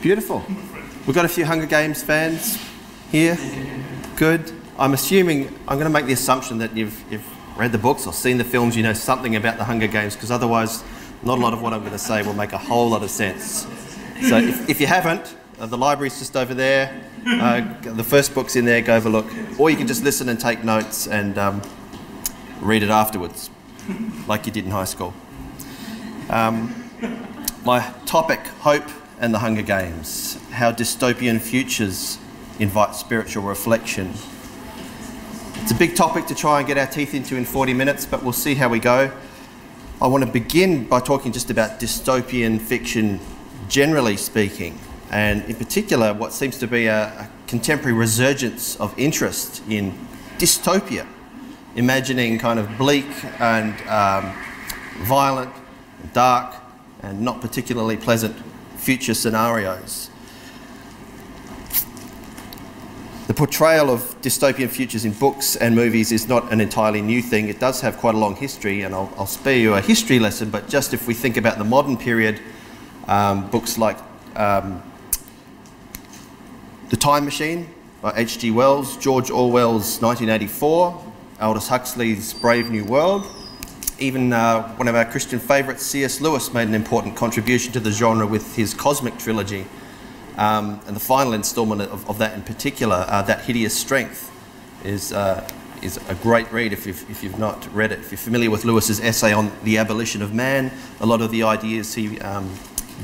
Beautiful. We've got a few Hunger Games fans here. Good. I'm going to make the assumption that you've read the books or seen the films, you know something about the Hunger Games, because otherwise not a lot of what I'm going to say will make a whole lot of sense. So if you haven't, the library's just over there. The first book's in there, go have a look. Or you can just listen and take notes and read it afterwards, like you did in high school. My topic, hope and the Hunger Games. How dystopian futures invite spiritual reflection. It's a big topic to try and get our teeth into in 40 minutes, but we'll see how we go. I want to begin by talking just about dystopian fiction, generally speaking, and in particular what seems to be a contemporary resurgence of interest in dystopia, imagining kind of bleak and violent, dark, and not particularly pleasant future scenarios. The portrayal of dystopian futures in books and movies is not an entirely new thing. It does have quite a long history, and I'll spare you a history lesson, but just if we think about the modern period, books like The Time Machine by H.G. Wells, George Orwell's 1984, Aldous Huxley's Brave New World, even one of our Christian favourites, C.S. Lewis, made an important contribution to the genre with his Cosmic Trilogy. And the final instalment of that in particular, That Hideous Strength, is a great read if you've not read it. If you're familiar with Lewis's essay on the abolition of man, a lot of the ideas he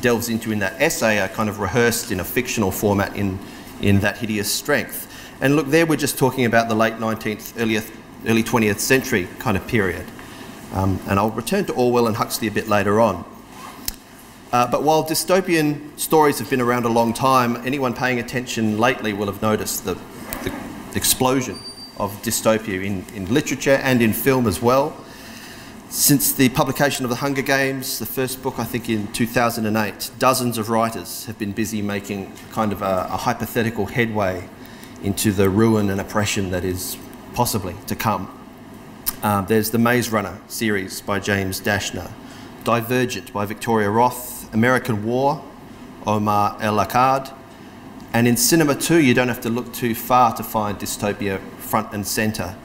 delves into in that essay are kind of rehearsed in a fictional format in That Hideous Strength. And look, there we're just talking about the late 19th, early 20th century kind of period. And I'll return to Orwell and Huxley a bit later on. But while dystopian stories have been around a long time, anyone paying attention lately will have noticed the explosion of dystopia in literature and in film as well. Since the publication of The Hunger Games, the first book I think in 2008, dozens of writers have been busy making kind of a hypothetical headway into the ruin and oppression that is possibly to come. There's the Maze Runner series by James Dashner, Divergent by Victoria Roth, American War, Omar El-Akkad, and in cinema too, you don't have to look too far to find dystopia front and centre.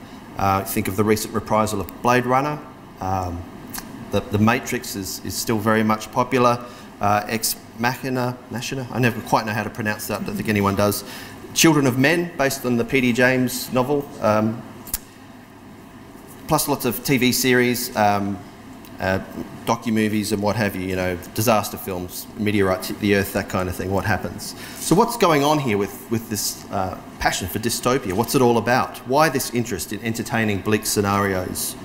Think of the recent reprisal of Blade Runner. The Matrix is still very much popular. Ex Machina, I never quite know how to pronounce that, I don't think anyone does. Children of Men, based on the P.D. James novel. Plus lots of TV series, docu-movies and what have you, disaster films, meteorites hit the earth, that kind of thing, what happens. So what's going on here with this passion for dystopia? What's it all about? Why this interest in entertaining bleak scenarios?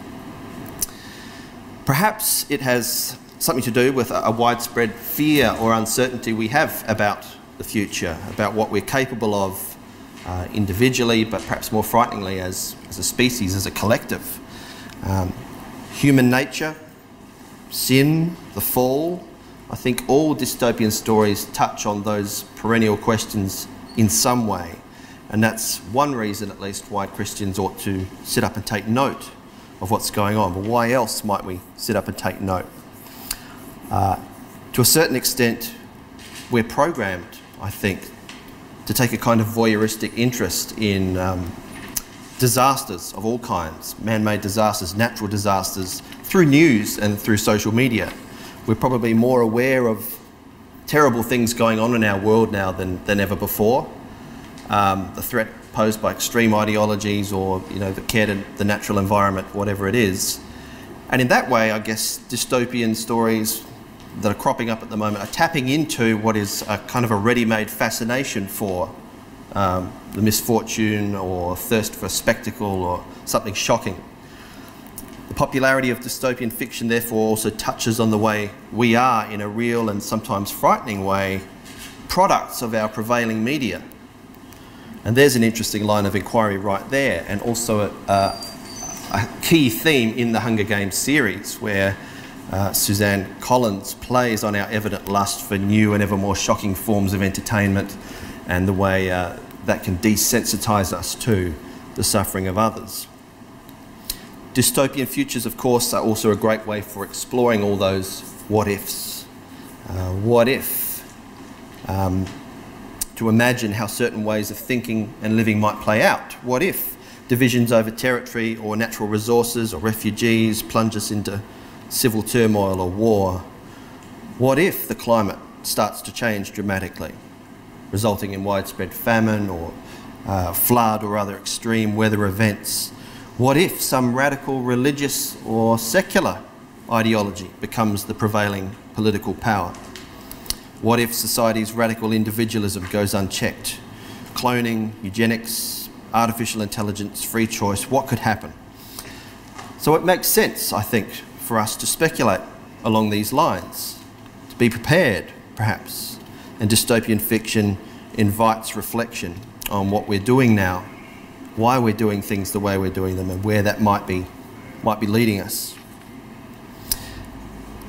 Perhaps it has something to do with a widespread fear or uncertainty we have about the future, about what we're capable of individually, but perhaps more frighteningly as a species, as a collective. Human nature, sin, the fall. I think all dystopian stories touch on those perennial questions in some way, and that's one reason at least why Christians ought to sit up and take note of what's going on. But why else might we sit up and take note? To a certain extent, we're programmed, I think, to take a kind of voyeuristic interest in disasters of all kinds, man-made disasters, natural disasters, through news and through social media. We're probably more aware of terrible things going on in our world now than ever before. The threat posed by extreme ideologies or, the care to the natural environment, whatever it is. And in that way, I guess, dystopian stories that are cropping up at the moment are tapping into what is a kind of a ready-made fascination for the misfortune or thirst for spectacle or something shocking. The popularity of dystopian fiction therefore also touches on the way we are, in a real and sometimes frightening way, products of our prevailing media. And there's an interesting line of inquiry right there, and also a key theme in the Hunger Games series, where Suzanne Collins plays on our evident lust for new and ever more shocking forms of entertainment, and the way that can desensitise us to the suffering of others. Dystopian futures, of course, are also a great way for exploring all those what-ifs. What if? to imagine how certain ways of thinking and living might play out. What if divisions over territory or natural resources or refugees plunge us into civil turmoil or war? What if the climate starts to change dramatically, resulting in widespread famine or flood or other extreme weather events? What if some radical religious or secular ideology becomes the prevailing political power? What if society's radical individualism goes unchecked? Cloning, eugenics, artificial intelligence, free choice, what could happen? So it makes sense, I think, for us to speculate along these lines, to be prepared, perhaps. And dystopian fiction invites reflection on what we're doing now, why we're doing things the way we're doing them, and where that might be leading us.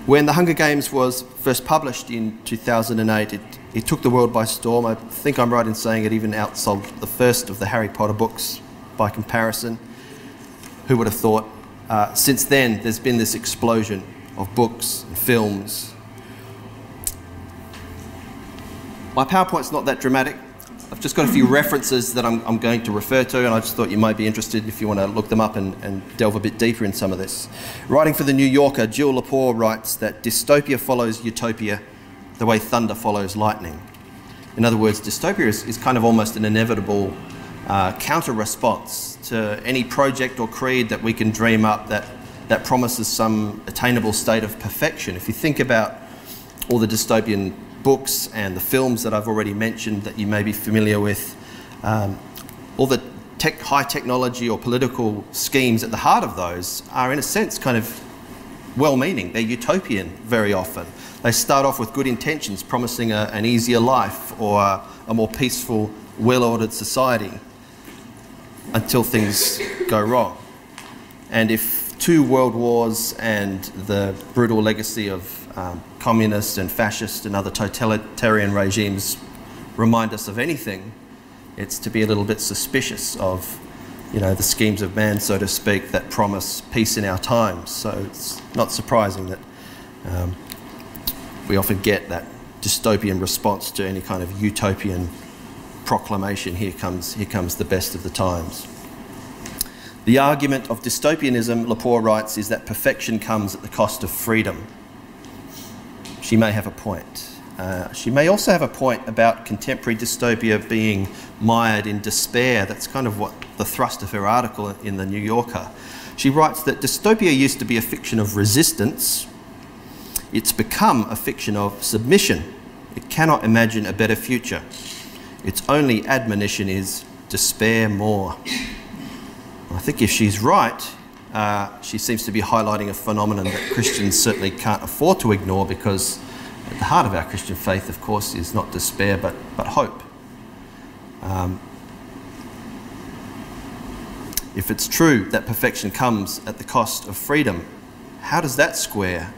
When The Hunger Games was first published in 2008, it took the world by storm. I think I'm right in saying it even outsold the first of the Harry Potter books by comparison. Who would have thought? Since then, there's been this explosion of books and films. My PowerPoint's not that dramatic. I've just got a few references that I'm going to refer to, and I just thought you might be interested if you want to look them up and delve a bit deeper in some of this. Writing for The New Yorker, Jill Lepore writes that dystopia follows utopia the way thunder follows lightning. In other words, dystopia is kind of almost an inevitable counter-response to any project or creed that we can dream up that promises some attainable state of perfection. If you think about all the dystopian books and the films that I've already mentioned that you may be familiar with, all the high technology or political schemes at the heart of those are in a sense kind of well-meaning. They're utopian very often. They start off with good intentions, promising an easier life or a more peaceful, well-ordered society until things go wrong. And if 2 world wars and the brutal legacy of communist and fascist and other totalitarian regimes remind us of anything, it's to be a little bit suspicious of, the schemes of man, so to speak, that promise peace in our times. So it's not surprising that we often get that dystopian response to any kind of utopian proclamation. Here comes the best of the times. The argument of dystopianism, Lepore writes, is that perfection comes at the cost of freedom. She may have a point. She may also have a point about contemporary dystopia being mired in despair. That's kind of what the thrust of her article in The New Yorker. She writes that dystopia used to be a fiction of resistance. It's become a fiction of submission. It cannot imagine a better future. Its only admonition is despair more. I think if she's right, she seems to be highlighting a phenomenon that Christians certainly can't afford to ignore, because at the heart of our Christian faith, of course, is not despair but hope. If it's true that perfection comes at the cost of freedom, how does that square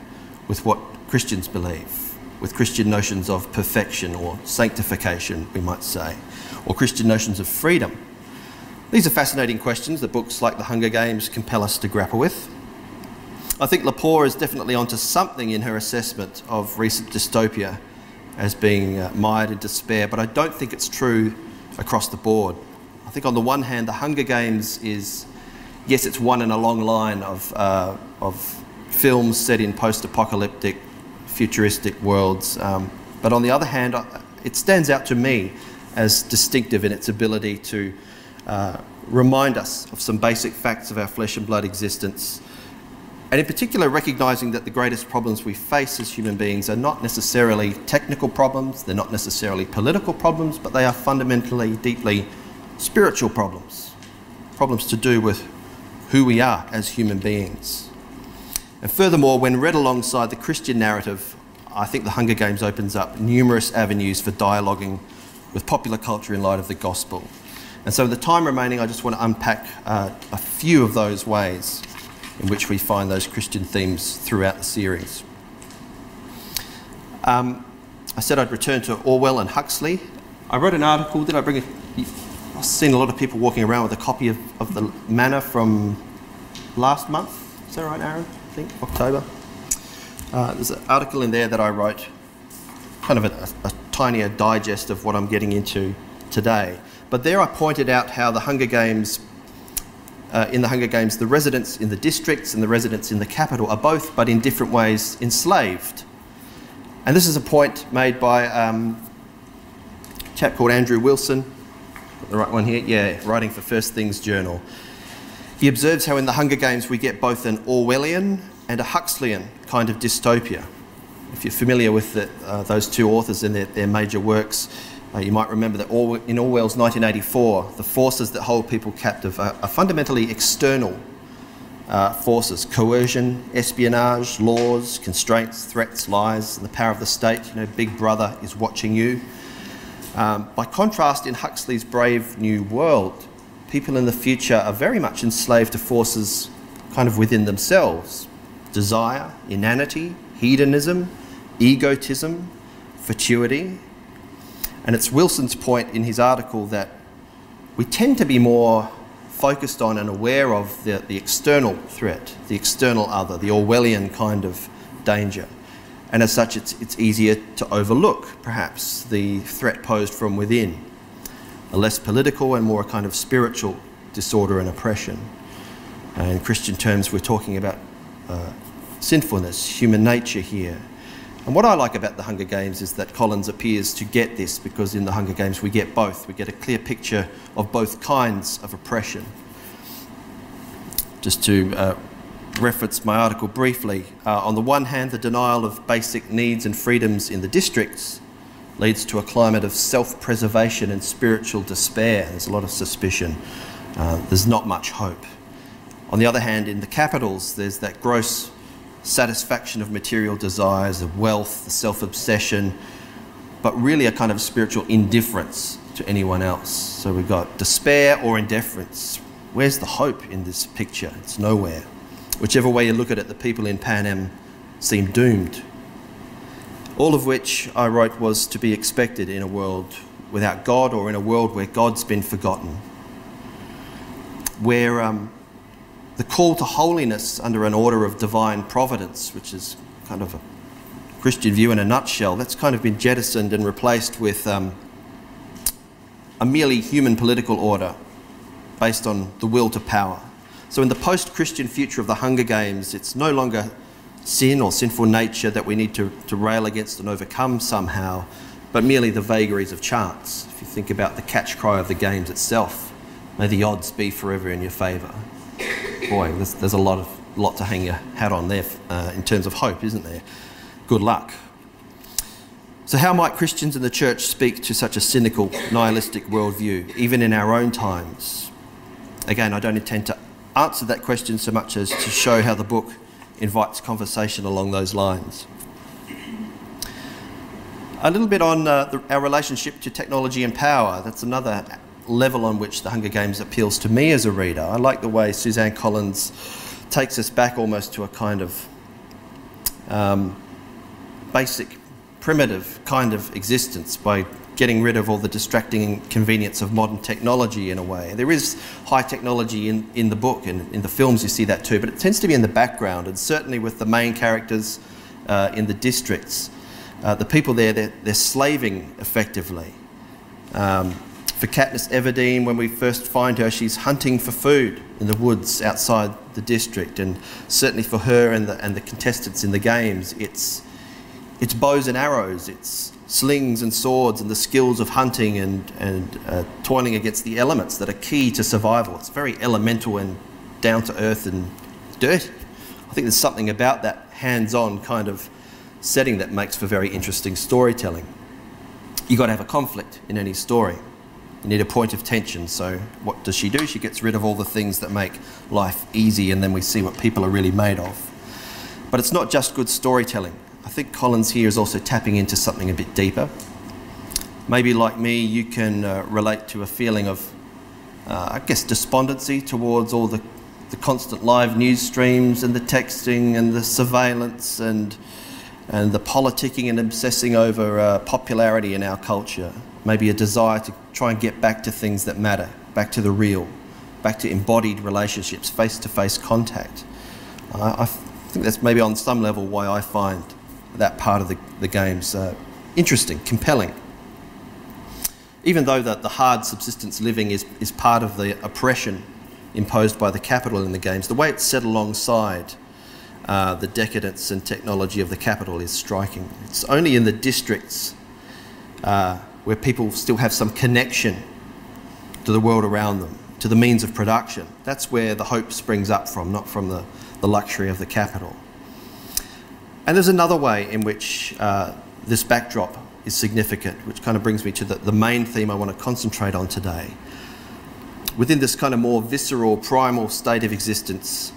with what Christians believe, with Christian notions of perfection or sanctification, we might say, or Christian notions of freedom? These are fascinating questions that books like The Hunger Games compel us to grapple with. I think Lepore is definitely onto something in her assessment of recent dystopia as being mired in despair, but I don't think it's true across the board. I think on the one hand, The Hunger Games is, yes, it's one in a long line of films set in post-apocalyptic, futuristic worlds, but on the other hand, it stands out to me as distinctive in its ability to remind us of some basic facts of our flesh and blood existence, and in particular recognising that the greatest problems we face as human beings are not necessarily technical problems, they're not necessarily political problems, but they are fundamentally, deeply spiritual problems, problems to do with who we are as human beings. And furthermore, when read alongside the Christian narrative, I think The Hunger Games opens up numerous avenues for dialoguing with popular culture in light of the gospel. And so in the time remaining, I just want to unpack a few of those ways in which we find those Christian themes throughout the series. I said I'd return to Orwell and Huxley. I wrote an article, did I bring it? I've seen a lot of people walking around with a copy of the Manna from last month. Is that right, Aaron? I think, October. There's an article in there that I wrote, kind of a tinier digest of what I'm getting into today. But there I pointed out how the Hunger Games, in the Hunger Games, the residents in the districts and the residents in the capital are both, but in different ways, enslaved. And this is a point made by a chap called Andrew Wilson. Got the right one here? Yeah, writing for First Things Journal. He observes how in the Hunger Games we get both an Orwellian and a Huxleyan kind of dystopia. If you're familiar with those two authors and their major works, you might remember that in Orwell's 1984, the forces that hold people captive are fundamentally external forces: coercion, espionage, laws, constraints, threats, lies, and the power of the state. You know, Big Brother is watching you. By contrast, in Huxley's Brave New World, people in the future are very much enslaved to forces kind of within themselves: desire, inanity, hedonism, egotism, fatuity. And it's Wilson's point in his article that we tend to be more focused on and aware of the external threat, the external other, the Orwellian kind of danger. And as such, it's easier to overlook, perhaps, the threat posed from within, a less political and more a kind of spiritual disorder and oppression. In Christian terms, we're talking about sinfulness, human nature here. And what I like about the Hunger Games is that Collins appears to get this, because in the Hunger Games we get both. We get a clear picture of both kinds of oppression. Just to reference my article briefly, on the one hand, the denial of basic needs and freedoms in the districts leads to a climate of self-preservation and spiritual despair. There's a lot of suspicion. There's not much hope. On the other hand, in the capitals, there's that gross satisfaction of material desires, of wealth, the self-obsession, but really a kind of spiritual indifference to anyone else. So we've got despair or indifference. Where's the hope in this picture? It's nowhere. Whichever way you look at it, the people in Panem seem doomed. All of which I wrote was to be expected in a world without God, or in a world where God's been forgotten, where the call to holiness under an order of divine providence, which is kind of a Christian view in a nutshell, that's kind of been jettisoned and replaced with a merely human political order based on the will to power. So in the post-Christian future of the Hunger Games, it's no longer sin or sinful nature that we need to rail against and overcome somehow, but merely the vagaries of chance. If you think about the catch cry of the games itself, may the odds be forever in your favour. Boy, there's a lot to hang your hat on there in terms of hope, isn't there? Good luck. So how might Christians in the church speak to such a cynical, nihilistic worldview, even in our own times? Again, I don't intend to answer that question so much as to show how the book invites conversation along those lines. A little bit on our relationship to technology and power. That's another level on which the Hunger Games appeals to me as a reader. I like the way Suzanne Collins takes us back almost to a kind of basic, primitive kind of existence by getting rid of all the distracting convenience of modern technology in a way. There is high technology in the book, and in the films you see that too, but it tends to be in the background, and certainly with the main characters in the districts. The people there, they're slaving effectively. For Katniss Everdeen, when we first find her, she's hunting for food in the woods outside the district, and certainly for her and the contestants in the games, it's bows and arrows, it's slings and swords and the skills of hunting and toiling against the elements that are key to survival. It's very elemental and down to earth and dirty. I think there's something about that hands-on kind of setting that makes for very interesting storytelling. You've got to have a conflict in any story. You need a point of tension. So what does she do? She gets rid of all the things that make life easy, and then we see what people are really made of. But it's not just good storytelling. I think Collins here is also tapping into something a bit deeper. Maybe like me, you can relate to a feeling of, I guess, despondency towards all the constant live news streams and the texting and the surveillance and the politicking and obsessing over popularity in our culture. Maybe a desire to try and get back to things that matter, back to the real, back to embodied relationships, face-to-face contact. I think that's maybe on some level why I find that part of the games interesting, compelling, even though the hard subsistence living is part of the oppression imposed by the capital in the games, the way it's set alongside the decadence and technology of the capital is striking. It's only in the districts where people still have some connection to the world around them, to the means of production. That's where the hope springs up from, not from the luxury of the capital. And there's another way in which this backdrop is significant, which kind of brings me to the main theme I want to concentrate on today. Within this kind of more visceral, primal state of existence,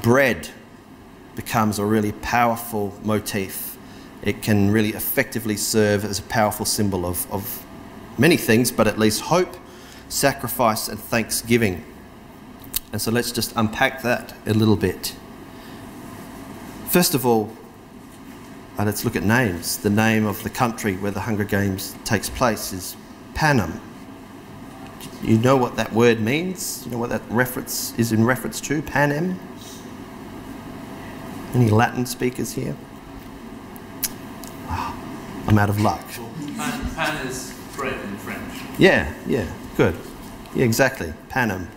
bread becomes a really powerful motif. It can really effectively serve as a powerful symbol of many things, but at least hope, sacrifice and thanksgiving. And so let's just unpack that a little bit. First of all, let's look at names. The name of the country where the Hunger Games takes place is Panem. You know what that word means? You know what that reference is in reference to? Panem? Any Latin speakers here? Oh, I'm out of luck. Well, pan is bread in French. Yeah, good. Yeah, exactly. Panem.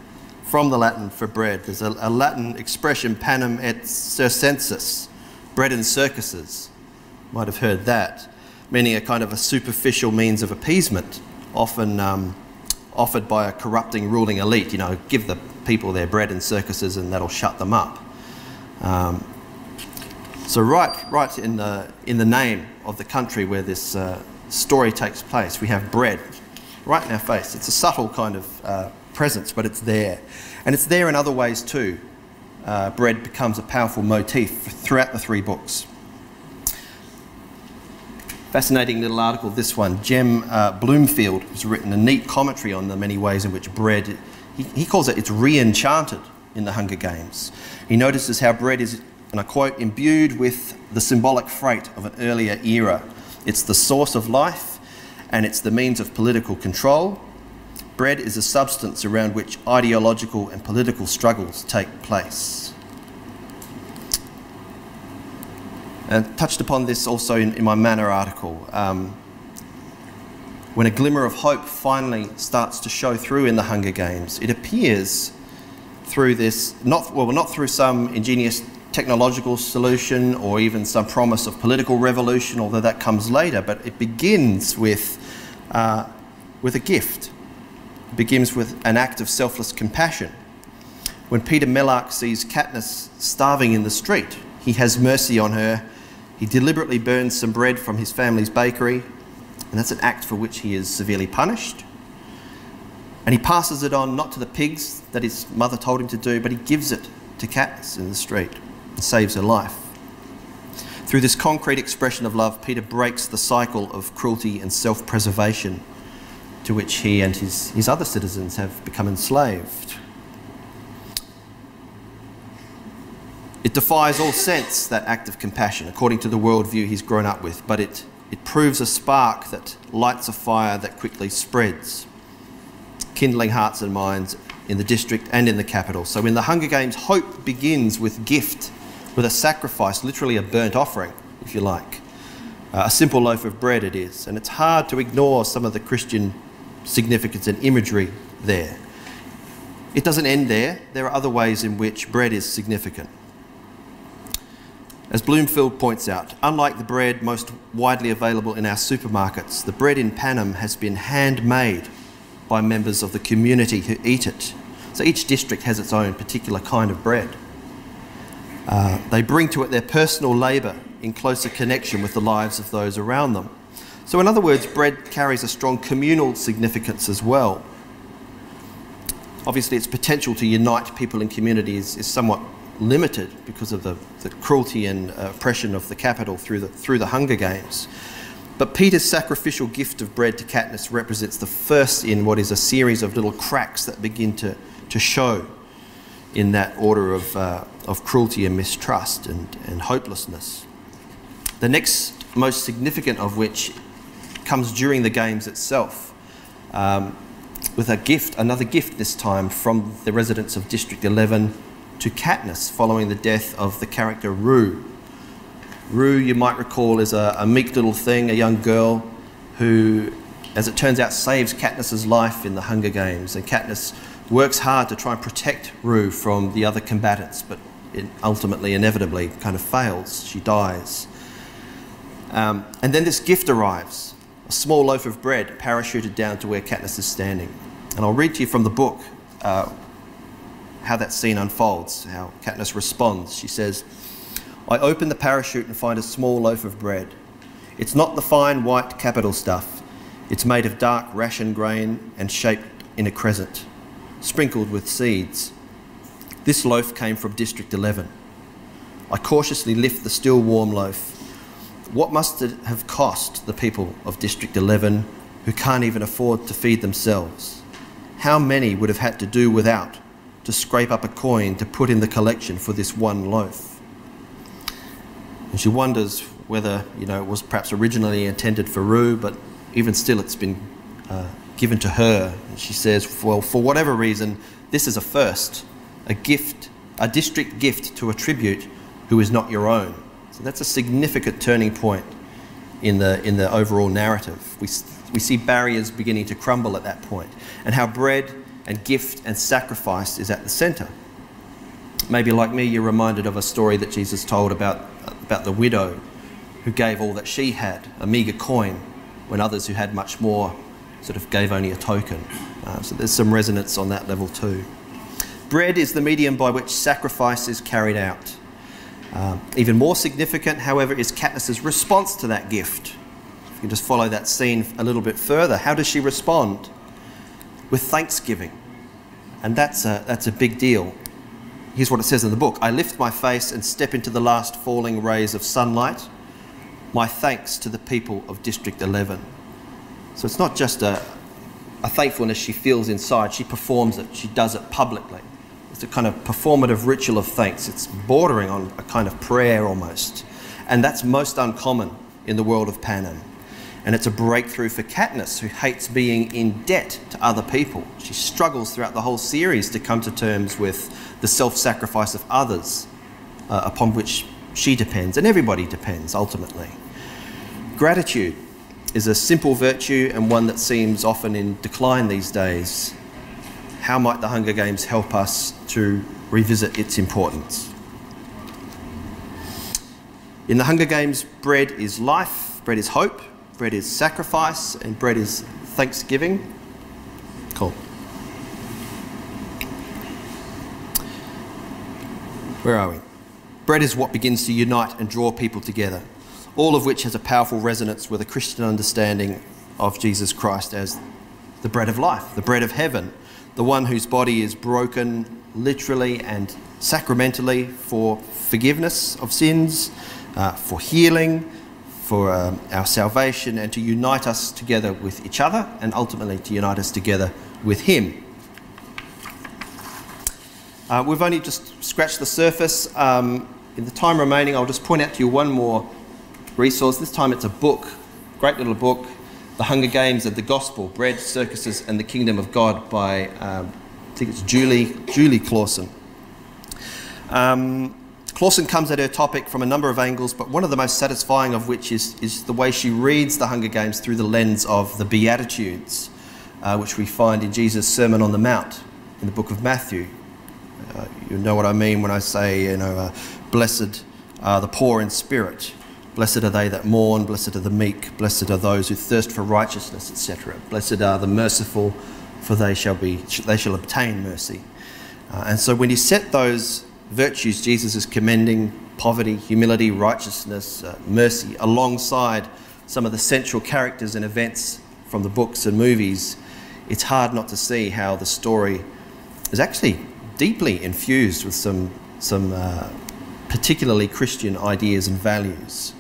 From the Latin for bread. There's a Latin expression, panem et circenses, bread in circuses. Might have heard that, meaning a kind of a superficial means of appeasement, often offered by a corrupting ruling elite. You know, give the people their bread in circuses and that'll shut them up. So right in the name of the country where this story takes place, we have bread right in our face. It's a subtle kind of presence, but it's there. And it's there in other ways too. Bread becomes a powerful motif throughout the three books. Fascinating little article, this one. Jem Bloomfield has written a neat commentary on the many ways in which bread, he calls it, it's re-enchanted in the Hunger Games. He notices how bread is, and I quote, imbued with the symbolic freight of an earlier era. It's the source of life and it's the means of political control. Bread is a substance around which ideological and political struggles take place. And touched upon this also in my Manna article. When a glimmer of hope finally starts to show through in the Hunger Games, it appears through this, not through some ingenious technological solution or even some promise of political revolution, although that comes later, but it begins with a gift. It begins with an act of selfless compassion. When Peter Mellark sees Katniss starving in the street, he has mercy on her. He deliberately burns some bread from his family's bakery, and that's an act for which he is severely punished. And he passes it on not to the pigs that his mother told him to do, but he gives it to Katniss in the street and saves her life. Through this concrete expression of love, Peter breaks the cycle of cruelty and self-preservation to which he and his other citizens have become enslaved. It defies all sense, that act of compassion, according to the worldview he's grown up with, but it proves a spark that lights a fire that quickly spreads, kindling hearts and minds in the district and in the capital. So in the Hunger Games, hope begins with gift, with a sacrifice, literally a burnt offering, if you like. A simple loaf of bread it is, and it's hard to ignore some of the Christian significance and imagery there. It doesn't end there. There are other ways in which bread is significant. As Bloomfield points out, unlike the bread most widely available in our supermarkets, the bread in Panem has been handmade by members of the community who eat it. So each district has its own particular kind of bread. They bring to it their personal labour in closer connection with the lives of those around them. So in other words, bread carries a strong communal significance as well. Obviously, its potential to unite people in communities is somewhat limited because of the cruelty and oppression of the capital through the Hunger Games. But Peter's sacrificial gift of bread to Katniss represents the first in what is a series of little cracks that begin to show in that order of cruelty and mistrust and hopelessness. The next most significant of which comes during the games itself, with another gift this time from the residents of District 11 to Katniss following the death of the character Rue. Rue, you might recall, is a meek little thing, a young girl who as it turns out, saves Katniss's life in the Hunger Games, and Katniss works hard to try and protect Rue from the other combatants, but it ultimately, inevitably, kind of fails. She dies. And then this gift arrives, a small loaf of bread parachuted down to where Katniss is standing. And I'll read to you from the book how that scene unfolds, how Katniss responds. She says, "I open the parachute and find a small loaf of bread. It's not the fine white capital stuff. It's made of dark ration grain and shaped in a crescent, sprinkled with seeds. This loaf came from District 11. I cautiously lift the still warm loaf. What must it have cost the people of District 11 who can't even afford to feed themselves? How many would have had to do without to scrape up a coin to put in the collection for this one loaf?" And she wonders whether, it was perhaps originally intended for Rue, but even still it's been given to her. And she says, well, for whatever reason, this is a first, a gift, a district gift to a tribute who is not your own. So that's a significant turning point in the overall narrative. We see barriers beginning to crumble at that point, and how bread and gift and sacrifice is at the centre. Maybe like me, you're reminded of a story that Jesus told about the widow who gave all that she had, a meagre coin, when others who had much more sort of gave only a token. So there's some resonance on that level too. Bread is the medium by which sacrifice is carried out. Even more significant, however, is Katniss's response to that gift. If you can just follow that scene a little bit further, how does she respond? With thanksgiving. And that's a big deal. Here's what it says in the book. "I lift my face and step into the last falling rays of sunlight. My thanks to the people of District 11. So it's not just a thankfulness she feels inside, she performs it, she does it publicly. It's a kind of performative ritual of thanks. It's bordering on a kind of prayer almost. And that's most uncommon in the world of Panem. And it's a breakthrough for Katniss, who hates being in debt to other people. She struggles throughout the whole series to come to terms with the self-sacrifice of others upon which she depends, and everybody depends ultimately. Gratitude is a simple virtue and one that seems often in decline these days. How might the Hunger Games help us to revisit its importance? In the Hunger Games, bread is life, bread is hope, bread is sacrifice, and bread is thanksgiving. Cool. Where are we? Bread is what begins to unite and draw people together, all of which has a powerful resonance with a Christian understanding of Jesus Christ as the bread of life, the bread of heaven, the one whose body is broken literally and sacramentally for forgiveness of sins, for healing, for our salvation, and to unite us together with each other, and ultimately to unite us together with Him. We've only just scratched the surface. In the time remaining, I'll just point out to you one more resource. This time it's a book, great little book, The Hunger Games and the Gospel, Bread, Circuses and the Kingdom of God by, I think it's Julie Clausen. Clausen comes at her topic from a number of angles, but one of the most satisfying of which is the way she reads the Hunger Games through the lens of the Beatitudes, which we find in Jesus' Sermon on the Mount in the book of Matthew. You know what I mean when I say, blessed are the poor in spirit, blessed are they that mourn, blessed are the meek, blessed are those who thirst for righteousness, etc. Blessed are the merciful, for they shall obtain mercy. And so when you set those virtues Jesus is commending, poverty, humility, righteousness, mercy, alongside some of the central characters and events from the books and movies, it's hard not to see how the story is actually deeply infused with some particularly Christian ideas and values.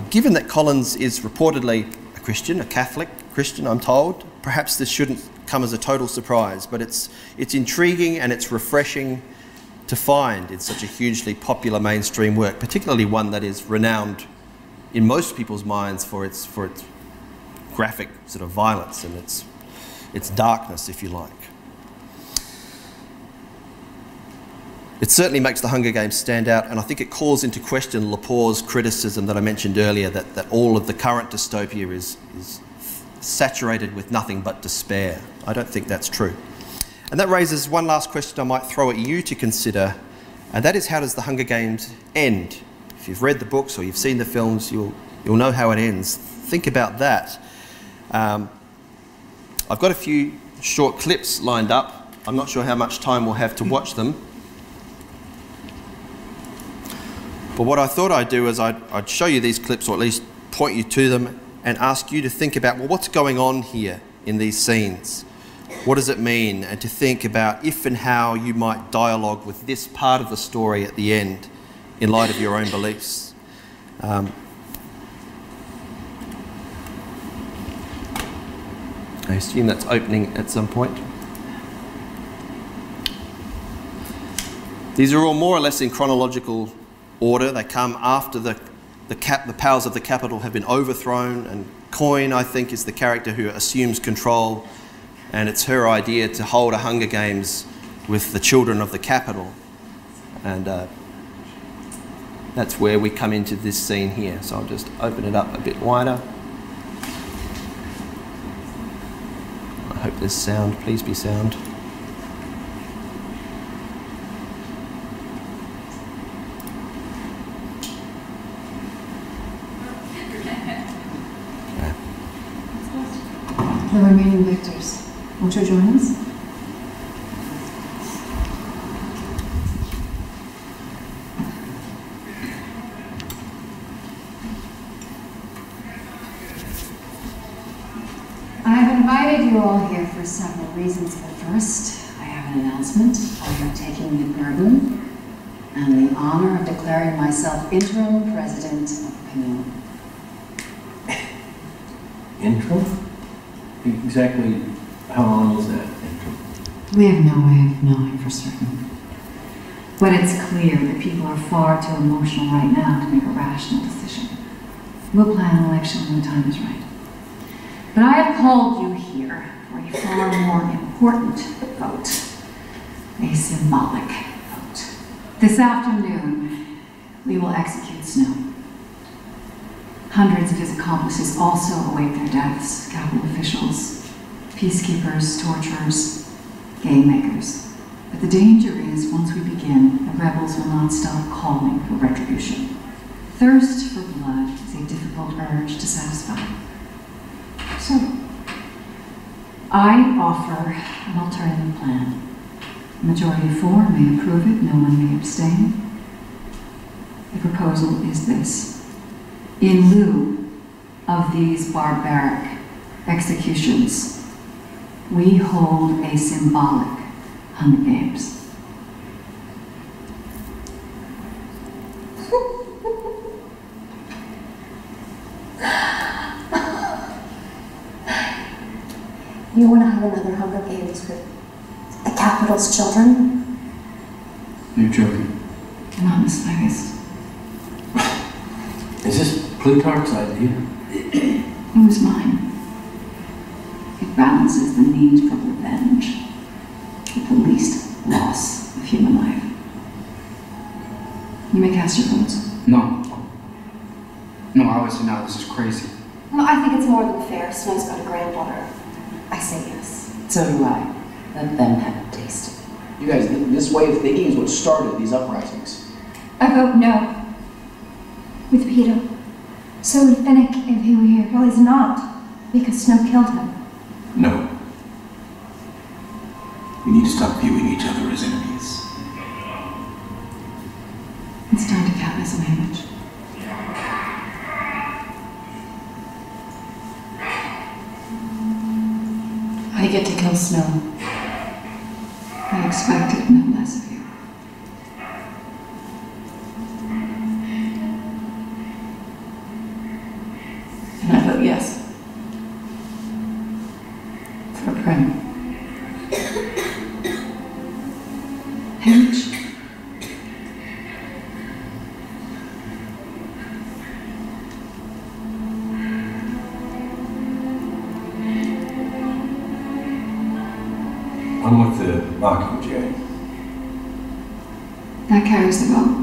Given that Collins is reportedly a Christian, a Catholic Christian, I'm told, perhaps this shouldn't come as a total surprise, but it's intriguing and it's refreshing to find in such a hugely popular mainstream work, particularly one that is renowned in most people's minds for its graphic sort of violence and its darkness, if you like. It certainly makes the Hunger Games stand out, and I think it calls into question Lepore's criticism that I mentioned earlier, that all of the current dystopia is saturated with nothing but despair. I don't think that's true. And that raises one last question I might throw at you to consider, and that is, how does the Hunger Games end? If you've read the books or you've seen the films, you'll know how it ends. Think about that. I've got a few short clips lined up. I'm not sure how much time we'll have to watch them. But what I thought I'd do is I'd show you these clips, or at least point you to them, and ask you to think about, well, what's going on here in these scenes? What does it mean? And to think about if and how you might dialogue with this part of the story at the end in light of your own beliefs. I assume that's opening at some point. These are all more or less in chronological order. They come after the powers of the capital have been overthrown, and Coin, I think, is the character who assumes control, and it's her idea to hold a Hunger Games with the children of the capital. And that's where we come into this scene here. So I'll just open it up a bit wider. I hope there's sound. Please be sound. The remaining victors, won't you join us? I've invited you all here for several reasons, but first, I have an announcement. I am taking the burden and the honor of declaring myself interim president of Penal. Interim? Exactly how long is that? We have no way of knowing for certain. But it's clear that people are far too emotional right now to make a rational decision. We'll plan an election when the time is right. But I have called you here for a far more important vote. A symbolic vote. This afternoon, we will execute Snow. Hundreds of his accomplices also await their deaths: capital officials, peacekeepers, torturers, game makers. But the danger is, once we begin, the rebels will not stop calling for retribution. Thirst for blood is a difficult urge to satisfy. So, I offer an alternative plan. A majority of 4 may approve it, no one may abstain. The proposal is this. In lieu of these barbaric executions, we hold a symbolic Hunger Games. You want to have another Hunger Games with the capital's children? You're joking. Not in the slightest. Is this Plutarch's idea? It was mine. It balances the need for revenge with the least loss of human life. You may cast your votes. No. No, obviously not. This is crazy. Well, I think it's more than fair. Snow's got a granddaughter. I say yes. So do I. Let them have a taste. You guys, this way of thinking is what started these uprisings. I vote no. With Peter. So Finnick, if he were here, well, he's not, because Snow killed him. No. We need to stop viewing each other as enemies. It's time to count as an image. I get to kill Snow. I expected no less of you. And I vote yes. For Prim. Hamish. I'm with the Mockingjay. That carries the vote.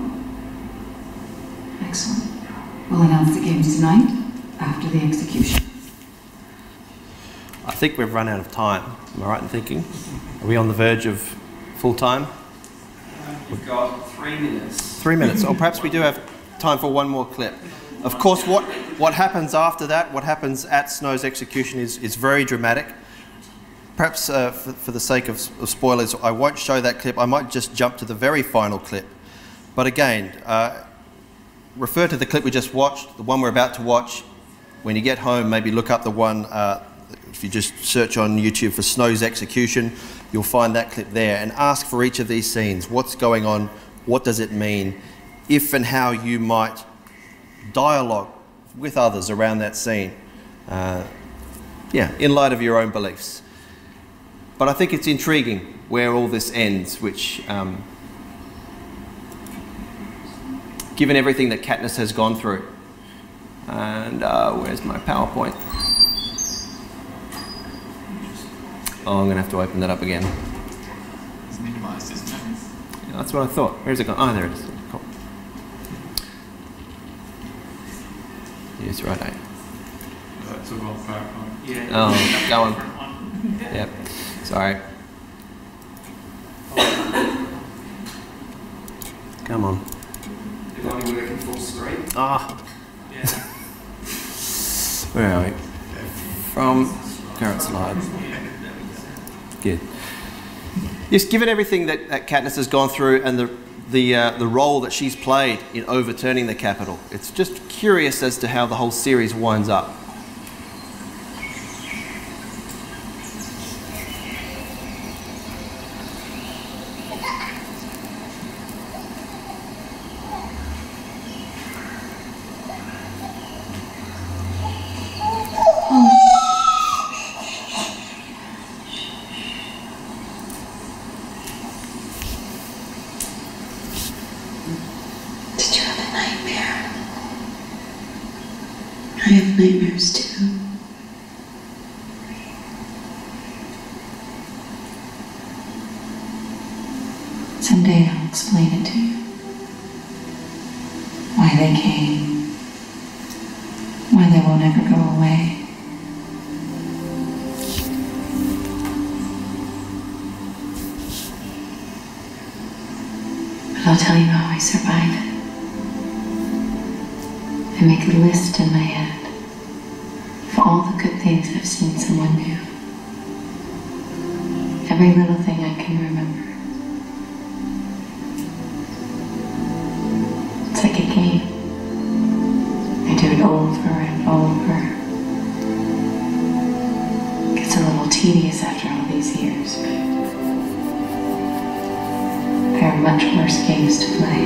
Excellent. We'll announce the games tonight, after the execution. think we've run out of time. Am I right in thinking? Are we on the verge of full time? We've got 3 minutes. 3 minutes. Or perhaps we do have time for one more clip. Of course, what happens after that, what happens at Snow's execution is very dramatic. Perhaps for the sake of spoilers, I won't show that clip. I might just jump to the very final clip. But again, refer to the clip we just watched, the one we're about to watch. When you get home, maybe look up the one, if you just search on YouTube for Snow's execution, you'll find that clip there, and ask for each of these scenes. What's going on? What does it mean? If and how you might dialogue with others around that scene. In light of your own beliefs. But I think it's intriguing where all this ends, which, given everything that Katniss has gone through, and where's my PowerPoint? Oh, I'm going to have to open that up again. It's minimized, isn't it? Yeah, that's what I thought. Where's it gone? Oh, there it is. Cool. Yes, right. That's a well PowerPoint. Yeah. Oh, go on. Yep. Sorry. Come on. They're only working full screen. Ah. Yeah. Where are we? From current slide. Good. Yes, given everything that Katniss has gone through and the role that she's played in overturning the Capitol, it's just curious as to how the whole series winds up. Did you have a nightmare? I have nightmares too. Someday I'll explain it to you. Why they came. Why they won't ever go away. But I'll tell you how I survive it. I make a list in my head of all the good things I've seen someone do. Every little thing I can remember. It's like a game. I do it over and over. It gets a little tedious after all these years, but there are much worse games to play.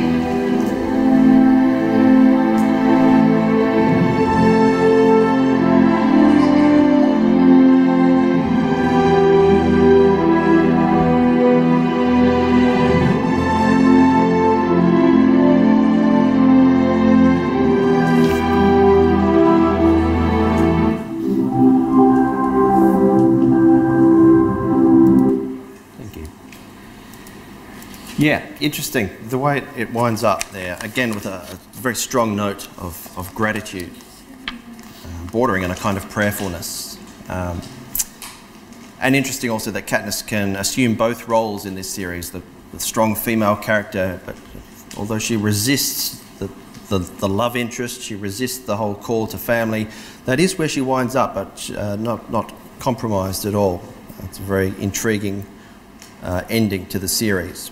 Yeah, interesting. The way it winds up there, again with a very strong note of gratitude, bordering on a kind of prayerfulness. And interesting also that Katniss can assume both roles in this series, the strong female character, but although she resists the love interest, she resists the whole call to family, that is where she winds up, but not compromised at all. It's a very intriguing ending to the series.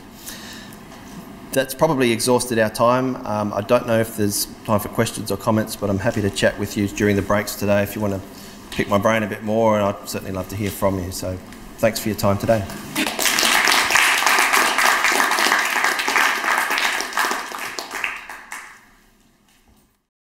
That's probably exhausted our time. I don't know if there's time for questions or comments, but I'm happy to chat with you during the breaks today if you want to pick my brain a bit more, and I'd certainly love to hear from you. So thanks for your time today.